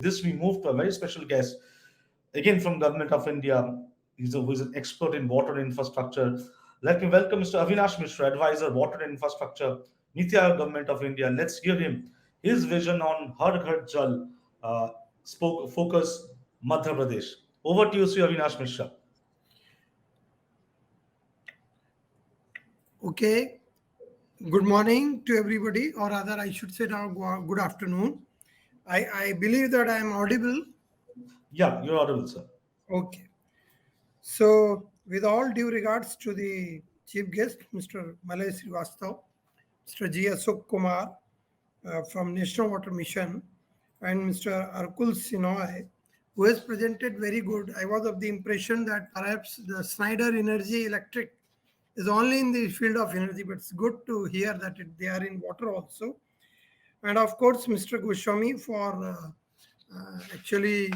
this, we move to a very special guest, again from Government of India. Who is an expert in water infrastructure. Let me welcome Mr. Avinash Mishra, Advisor, Water and Infrastructure, Niti Aayog Government of India. Let's hear him, his vision on Har Ghar Jal, focus Madhya Pradesh. Over to you, Sri Avinash Mishra. Okay, good morning to everybody, or rather, I should say now good afternoon. I believe that I am audible. Yeah, you're audible, sir. Okay, so with all due regards to the chief guest, Mr. Malay Srivastav, Mr. G. Ashok Kumar from National Water Mission, and Mr. Arkul Sinoy, who has presented very good. I was of the impression that perhaps the Snyder Energy Electric is only in the field of energy, but it's good to hear that they are in water also. And of course, Mr. Goswami for actually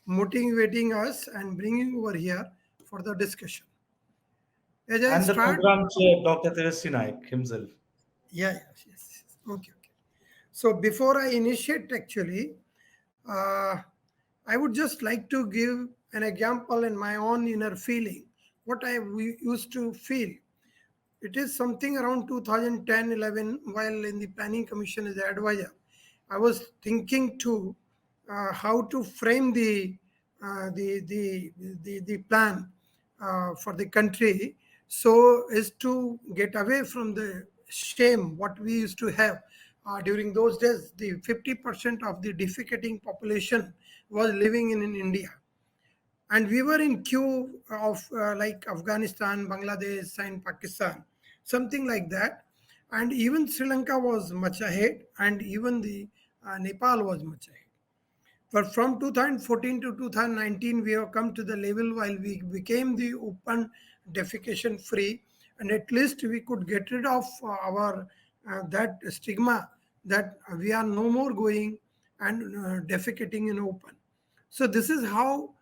motivating us and bringing over here for the discussion. As I And the start, program chair, Dr. Teresi Naik himself. yeah, yes. Okay, okay. So before I initiate, actually, uh, I would just like to give an example in my own inner feeling, what we used to feel. It is something around 2010-11 while in the Planning Commission as an advisor. I was thinking to how to frame the plan for the country so as to get away from the shame what we used to have during those days. The 50% of the defecating population was living in India, and we were in queue of like Afghanistan, Bangladesh, and Pakistan, something like that. And even Sri Lanka was much ahead, and even the Nepal was much ahead. But from 2014 to 2019, we have come to the level while we became the open defecation free, and at least we could get rid of our that stigma that we are no more going and defecating in open. So this is how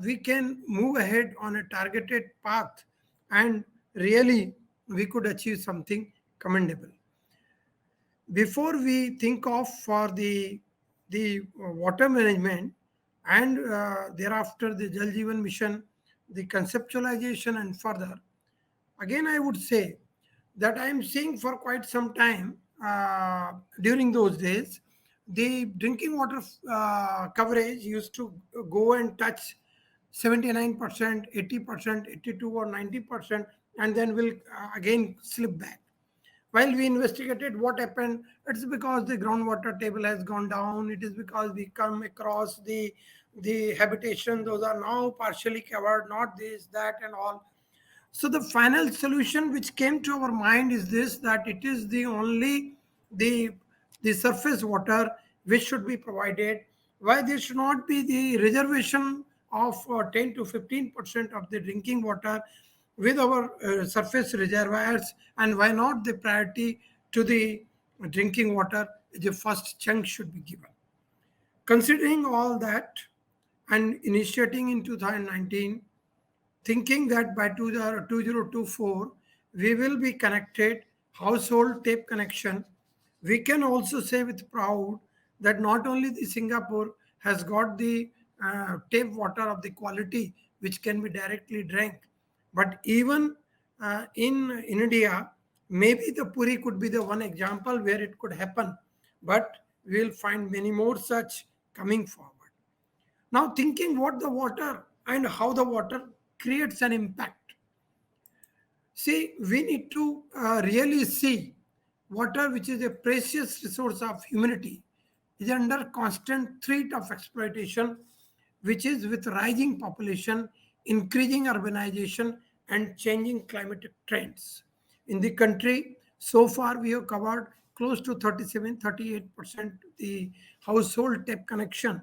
we can move ahead on a targeted path, and really we could achieve something commendable. Before we think of for the water management and thereafter the Jal Jeevan Mission, the conceptualization and further, again I would say that I am seeing for quite some time during those days, the drinking water coverage used to go and touch 79%, 80%, 82 or 90%, and then will again slip back. While we investigated what happened, it's because the groundwater table has gone down. It is because we come across the habitation; those are now partially covered, not this, that, and all. So the final solution which came to our mind is this: that it is the only the the surface water which should be provided. Why there should not be the reservation of 10 to 15% of the drinking water with our surface reservoirs, and why not the priority to the drinking water? The first chunk should be given. Considering all that and initiating in 2019, thinking that by 2024 we will be connected household tape connection, we can also say with proud that not only the Singapore has got the tape water of the quality which can be directly drank, but even in India, maybe the Puri could be the one example where it could happen, but we will find many more such coming forward. Now, thinking what the water and how the water creates an impact. See, we need to really see water, which is a precious resource of humanity, is under constant threat of exploitation, which is with rising population, increasing urbanization, and changing climatic trends. In the country, so far we have covered close to 37, 38% the household tap connection.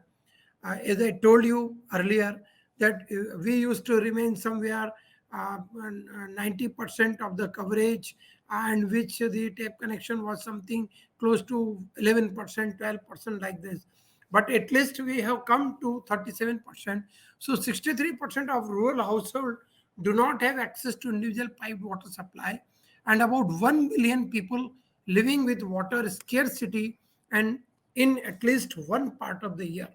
As I told you earlier, that we used to remain somewhere 90% of the coverage, and which the tape connection was something close to 11%, 12% like this. But at least we have come to 37%. So 63% of rural households do not have access to individual piped water supply, and about 1 million people living with water scarcity and in at least one part of the year.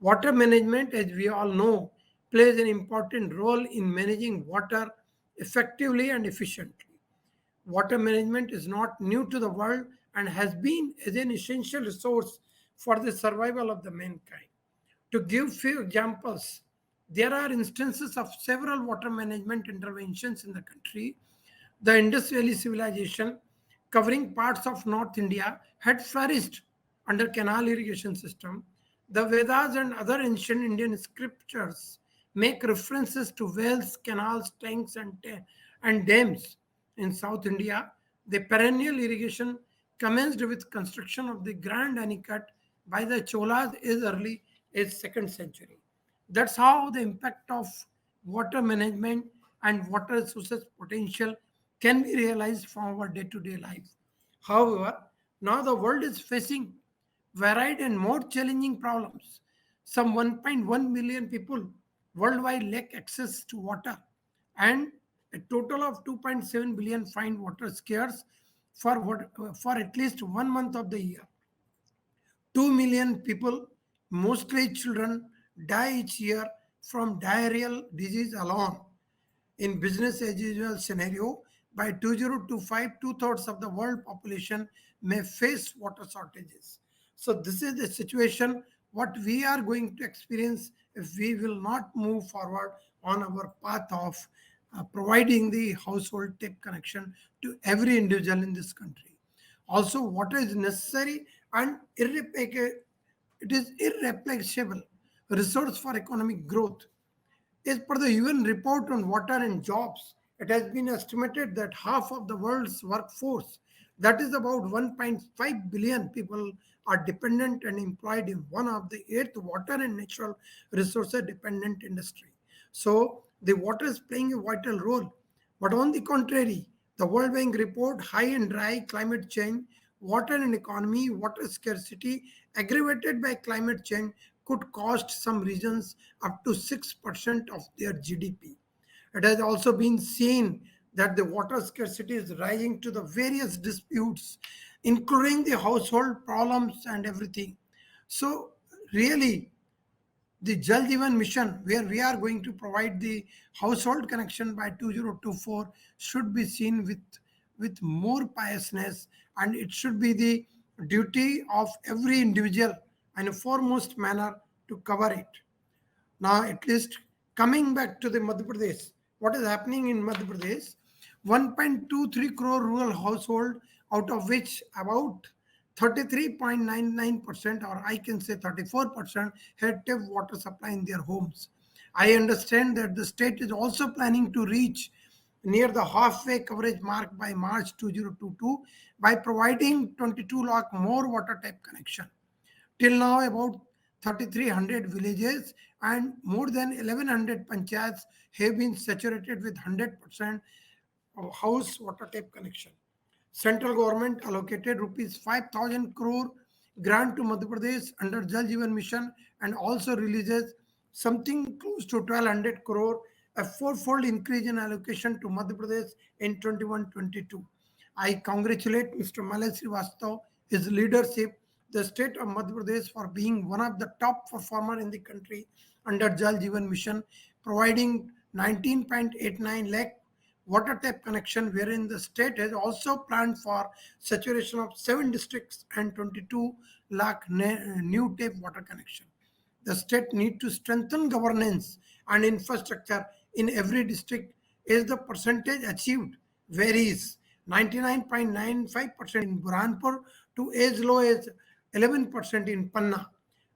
Water management, as we all know, plays an important role in managing water effectively and efficiently. Water management is not new to the world and has been as an essential resource for the survival of the mankind. To give few examples, there are instances of several water management interventions in the country. The Indus Valley civilization, covering parts of North India, had flourished under canal irrigation system. The Vedas and other ancient Indian scriptures make references to wells, canals, tanks, and dams. In South India, the perennial irrigation commenced with construction of the Grand Anicut by the Cholas as early as 2nd century. That's how the impact of water management and water resources potential can be realized from our day-to-day life. However, now the world is facing varied and more challenging problems. Some 1.1 million people worldwide lack access to water, and a total of 2.7 billion find water scarce for at least 1 month of the year. 2 million people, mostly children, die each year from diarrheal disease alone. In business as usual scenario, by 2025, two-thirds of the world population may face water shortages. So this is the situation what we are going to experience if we will not move forward on our path of providing the household tap connection to every individual in this country. Also, water is necessary and it is irreplaceable resource for economic growth. As per the UN report on water and jobs, it has been estimated that half of the world's workforce, that is about 1.5 billion people, are dependent and employed in one of the eighth water and natural resources dependent industry. So the water is playing a vital role. But on the contrary, the World Bank report high and dry climate change, water and economy, water scarcity aggravated by climate change could cost some regions up to 6% of their GDP. It has also been seen that the water scarcity is rising to the various disputes, including the household problems and everything. So, really, the Jal Jeevan Mission, where we are going to provide the household connection by 2024, should be seen with more piousness, and it should be the duty of every individual in a foremost manner to cover it. Now, at least coming back to the Madhya Pradesh, what is happening in Madhya Pradesh? 1.23 crore rural household, out of which about 33.99%, or I can say 34%, had tap water supply in their homes. I understand that the state is also planning to reach near the halfway coverage mark by March 2022 by providing 22 lakh more water tap connection. Till now, about 3,300 villages and more than 1,100 panchayats have been saturated with 100% of house water tap connection. Central government allocated rupees 5,000 crore grant to Madhya Pradesh under Jal Jeevan Mission and also releases something close to 1,200 crore, a fourfold increase in allocation to Madhya Pradesh in 21-22. I congratulate Mr. Malay Srivastava, his leadership, the state of Madhya Pradesh for being one of the top performer in the country under Jal Jeevan Mission, providing 19.89 lakh water tap connection, wherein the state has also planned for saturation of 7 districts and 22 lakh new tap water connection. The state need to strengthen governance and infrastructure in every district as the percentage achieved varies. 99.95% in Burhanpur to as low as 11% in Panna.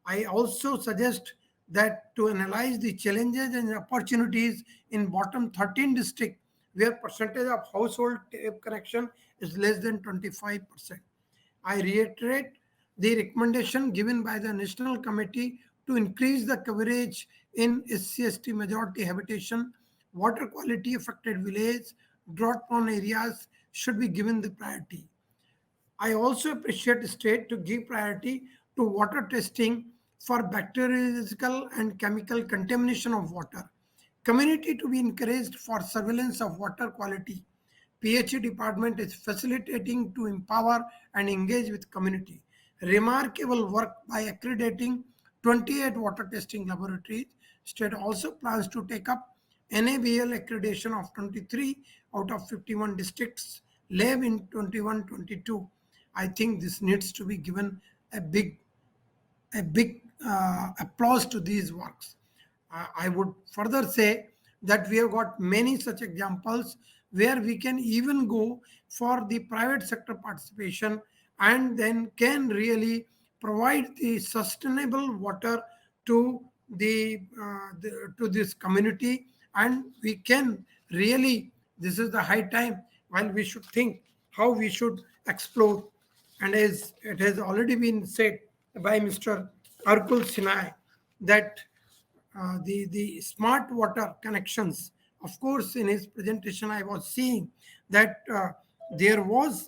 I also suggest that to analyze the challenges and opportunities in bottom 13 districts where percentage of household tap connection is less than 25%. I reiterate the recommendation given by the National Committee to increase the coverage in SC/ST majority habitation, water quality affected village, drought prone areas should be given the priority. I also appreciate the state to give priority to water testing for bacteriological and chemical contamination of water. Community to be encouraged for surveillance of water quality. PHE department is facilitating to empower and engage with community. Remarkable work by accrediting 28 water testing laboratories. State also plans to take up NABL accreditation of 23 out of 51 districts, lab in 21-22. I think this needs to be given a big applause to these works. I would further say that we have got many such examples where we can even go for the private sector participation and then can really provide the sustainable water to to this community, and we can really, this is the high time while we should think how we should explore. And as it has already been said by Mr. Arkul Sinai, that the smart water connections, of course, in his presentation, I was seeing that there was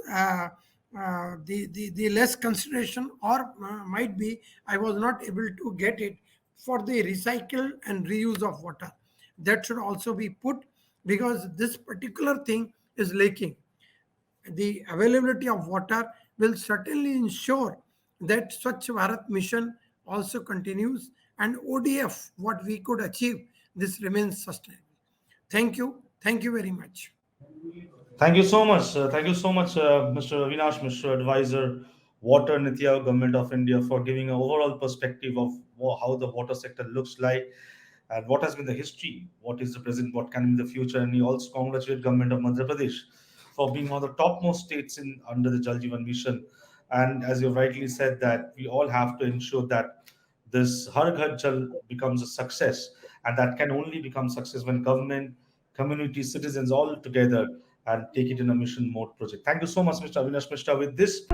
the less consideration, or might be I was not able to get it, for the recycle and reuse of water. That should also be put, because this particular thing is lacking. The availability of water will certainly ensure that Swachh Bharat mission also continues, and ODF, what we could achieve, this remains sustainable. Thank you. Thank you very much. Thank you so much. Thank you so much, Mr. Avinash Mishra, Advisor, Water Niti Aayog, Government of India, for giving an overall perspective of how the water sector looks like and what has been the history, what is the present, what can be the future. And we also congratulate Government of Madhya Pradesh for being one of the topmost states in under the Jal Jeevan Mission. And as you rightly said, that we all have to ensure that this Har Ghar Jal becomes a success, and that can only become success when government, community, citizens all together and take it in a mission mode project. Thank you so much, Mr. Avinash Mishra. With this,